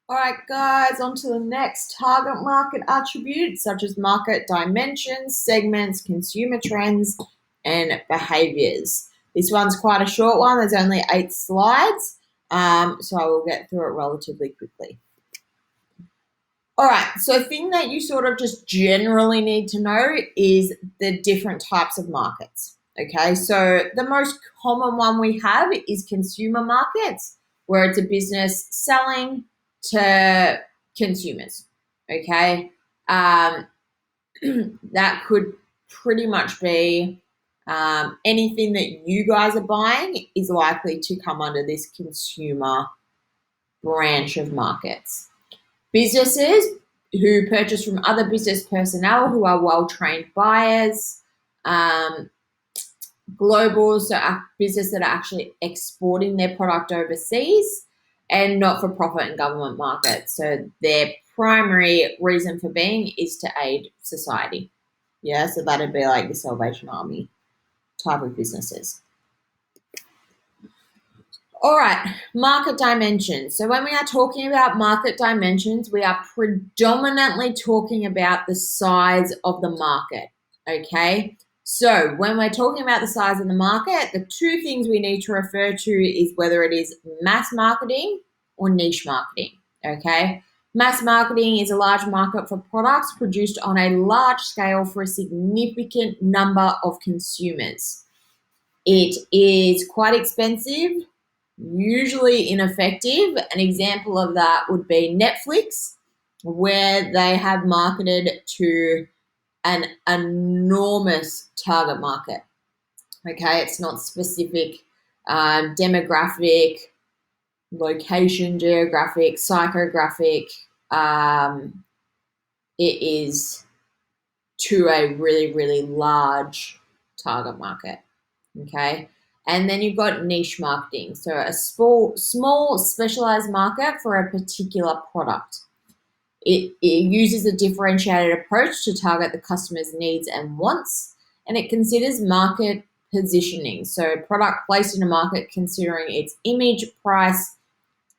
All right, guys, on to the next target market attributes such as market dimensions, segments, consumer trends, and behaviors. This one's quite a short one. There's only 8 slides, so I will get through it relatively quickly. All right, so the thing that you sort of just generally need to know is the different types of markets. Okay, so the most common one we have is consumer markets, where it's a business selling to consumers. Okay, that could pretty much be anything that you guys are buying is likely to come under this consumer branch of markets. Businesses who purchase from other business personnel who are well-trained buyers, global, so business that are actually exporting their product overseas, and not-for-profit and government markets. So their primary reason for being is to aid society. Yeah, so that'd be like the Salvation Army type of businesses. All right, market dimensions. So when we are talking about market dimensions, we are predominantly talking about the size of the market, okay? So when we're talking about the size of the market, the two things we need to refer to is whether it is mass marketing or niche marketing, okay? Mass marketing is a large market for products produced on a large scale for a significant number of consumers. It is quite expensive, usually ineffective. An example of that would be Netflix, where they have marketed to an enormous target market. Okay, it's not specific demographic, location, geographic, psychographic. It is to a really, really large target market. Okay. And then you've got niche marketing. So a small specialized market for a particular product. It uses a differentiated approach to target the customer's needs and wants, and it considers market positioning. So product placed in a market considering its image, price,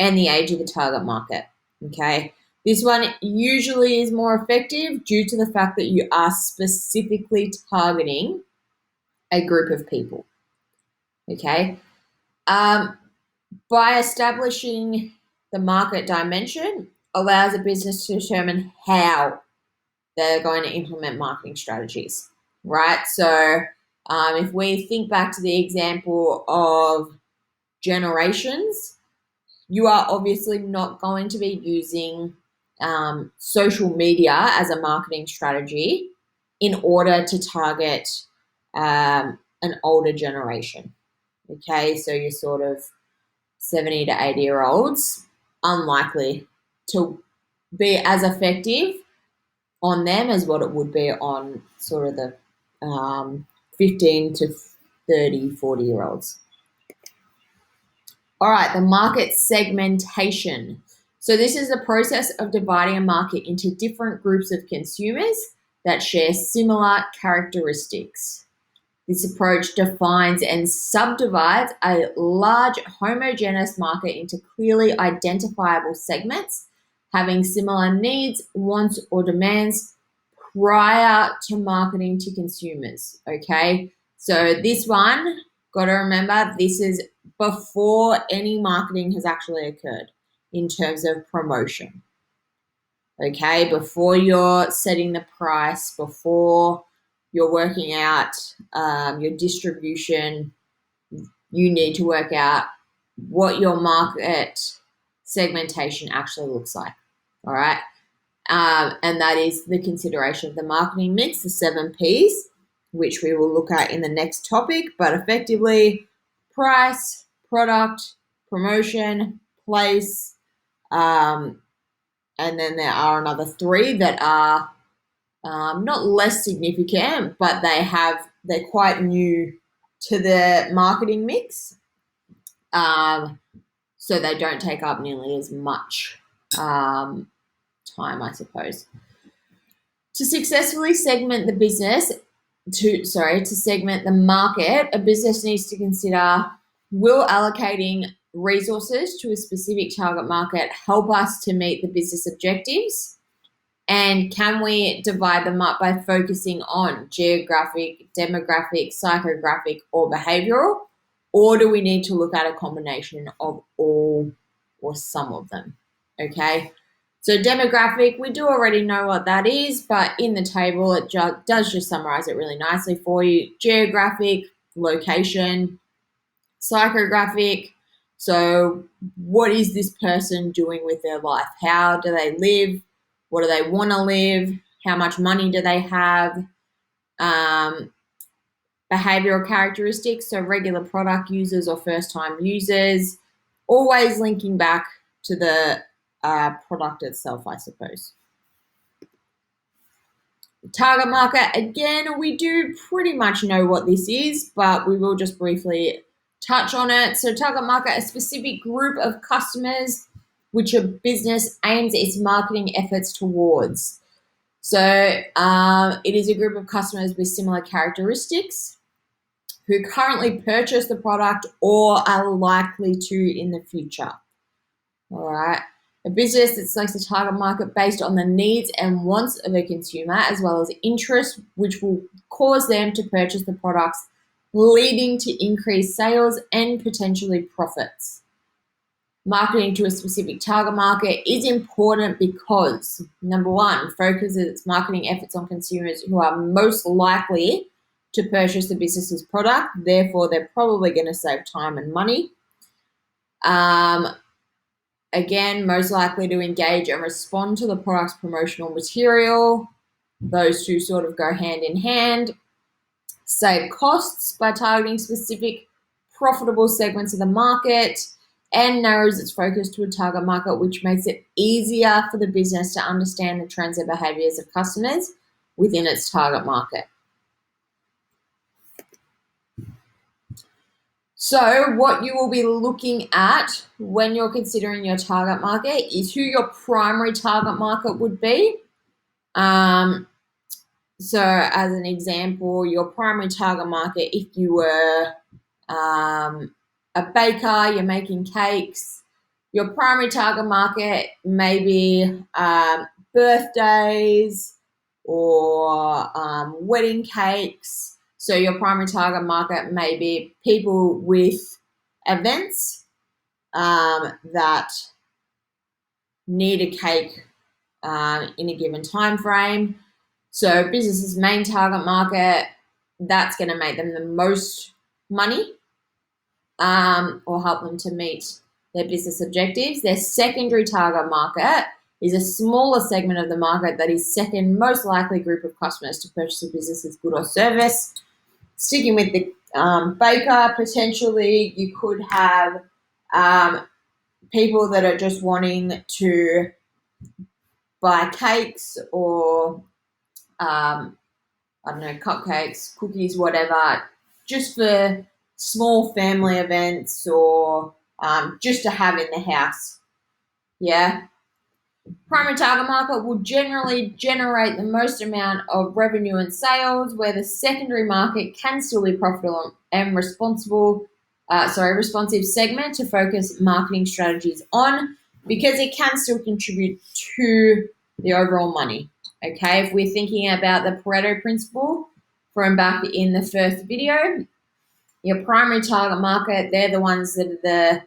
and the age of the target market. Okay. This one usually is more effective due to the fact that you are specifically targeting a group of people. Okay. By establishing the market dimension allows a business to determine how they're going to implement marketing strategies, right? So if we think back to the example of generations, you are obviously not going to be using social media as a marketing strategy in order to target an older generation. Okay, so you're sort of 70 to 80-year-olds, unlikely to be as effective on them as what it would be on sort of the 15 to 30, 40-year-olds. All right, the market segmentation. So this is the process of dividing a market into different groups of consumers that share similar characteristics. This approach defines and subdivides a large homogeneous market into clearly identifiable segments having similar needs, wants, or demands prior to marketing to consumers. Okay, so this one, got to remember, this is before any marketing has actually occurred in terms of promotion. Okay, before you're setting the price, before you're working out your distribution, you need to work out what your market segmentation actually looks like. All right. And that is the consideration of the marketing mix, the 7 Ps, which we will look at in the next topic. But effectively, price, product, promotion, place, and then there are another 3 that are not less significant, but they're quite new to the marketing mix. So they don't take up nearly as much time, I suppose. To successfully segment the business, to segment the market, a business needs to consider, will allocating resources to a specific target market help us to meet the business objectives? And can we divide them up by focusing on geographic, demographic, psychographic, or behavioral? Or do we need to look at a combination of all or some of them? Okay. So demographic, we do already know what that is, but in the table, it does just summarize it really nicely for you. Geographic, location. Psychographic, so what is this person doing with their life? How do they live? What do they want to live? How much money do they have? Behavioral characteristics, so regular product users or first-time users, always linking back to the product itself, I suppose. Target market, again, we do pretty much know what this is, but we will just briefly touch on it. So target market, a specific group of customers which a business aims its marketing efforts towards. So it is a group of customers with similar characteristics who currently purchase the product or are likely to in the future. All right. A business that selects a target market based on the needs and wants of a consumer, as well as interests, which will cause them to purchase the products, leading to increased sales and potentially profits. Marketing to a specific target market is important because, number one, focuses its marketing efforts on consumers who are most likely to purchase the business's product. Therefore, they're probably going to save time and money. Again, most likely to engage and respond to the product's promotional material. Those two sort of go hand in hand. Save costs by targeting specific profitable segments of the market, and narrows its focus to a target market, which makes it easier for the business to understand the trends and behaviors of customers within its target market. So what you will be looking at when you're considering your target market is who your primary target market would be. So as an example, your primary target market, if you were a baker, you're making cakes, your primary target market may be birthdays or wedding cakes. So your primary target market may be people with events that need a cake in a given time frame. So business's main target market, that's going to make them the most money or help them to meet their business objectives. Their secondary target market is a smaller segment of the market that is second most likely group of customers to purchase a business's good or service. Sticking with the baker, potentially you could have people that are just wanting to buy cakes or I don't know, cupcakes, cookies, whatever, just for small family events or just to have in the house. Yeah. Primary target market will generally generate the most amount of revenue and sales, where the secondary market can still be profitable and responsive segment to focus marketing strategies on, because it can still contribute to the overall money. Okay, if we're thinking about the Pareto principle from back in the first video, your primary target market, they're the ones that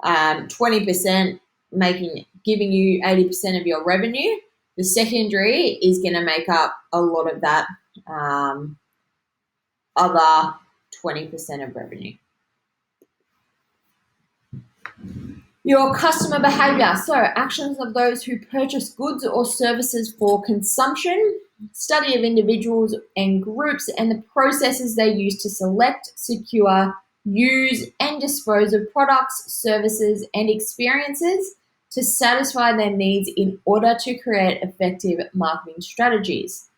are the 20% giving you 80% of your revenue. The secondary is going to make up a lot of that other 20% of revenue. Your customer behavior, so actions of those who purchase goods or services for consumption, study of individuals and groups, and the processes they use to select, secure, use, and dispose of products, services, and experiences to satisfy their needs in order to create effective marketing strategies.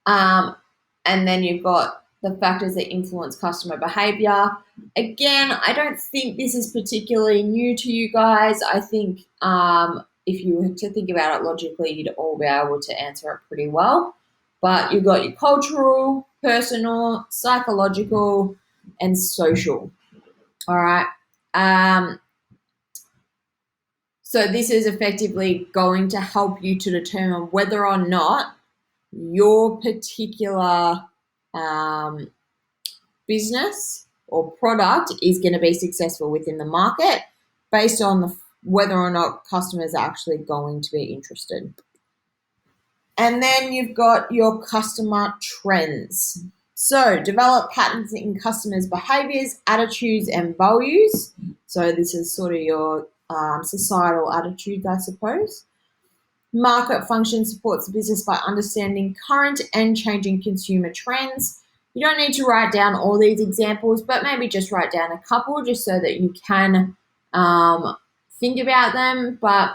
And then you've got the factors that influence customer behavior. Again, I don't think this is particularly new to you guys. I think if you were to think about it logically, you'd all be able to answer it pretty well. But you've got your cultural, personal, psychological, and social. All right. So this is effectively going to help you to determine whether or not your particular business or product is going to be successful within the market based on whether or not customers are actually going to be interested. And then you've got your customer trends. So develop patterns in customers' behaviors, attitudes, and values. So this is sort of your societal attitudes, I suppose. Market function supports the business by understanding current and changing consumer trends. You don't need to write down all these examples, but maybe just write down a couple just so that you can think about them. But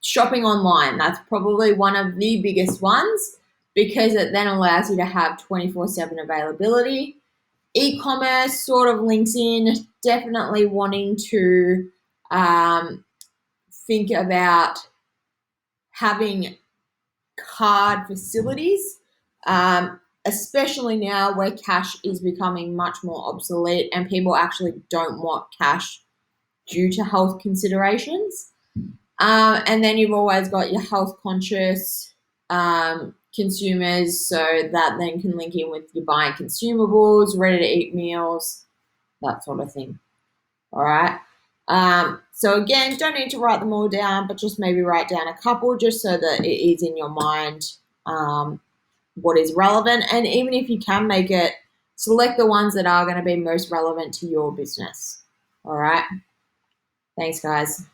shopping online, that's probably one of the biggest ones because it then allows you to have 24/7 availability. E-commerce sort of links in, definitely wanting to think about having card facilities, especially now where cash is becoming much more obsolete and people actually don't want cash due to health considerations. And then you've always got your health conscious consumers, so that then can link in with your buying consumables, ready to eat meals, that sort of thing. All right. So again, don't need to write them all down, but just maybe write down a couple just so that it is in your mind what is relevant. And even if you can make it, select the ones that are going to be most relevant to your business. All right. Thanks, guys.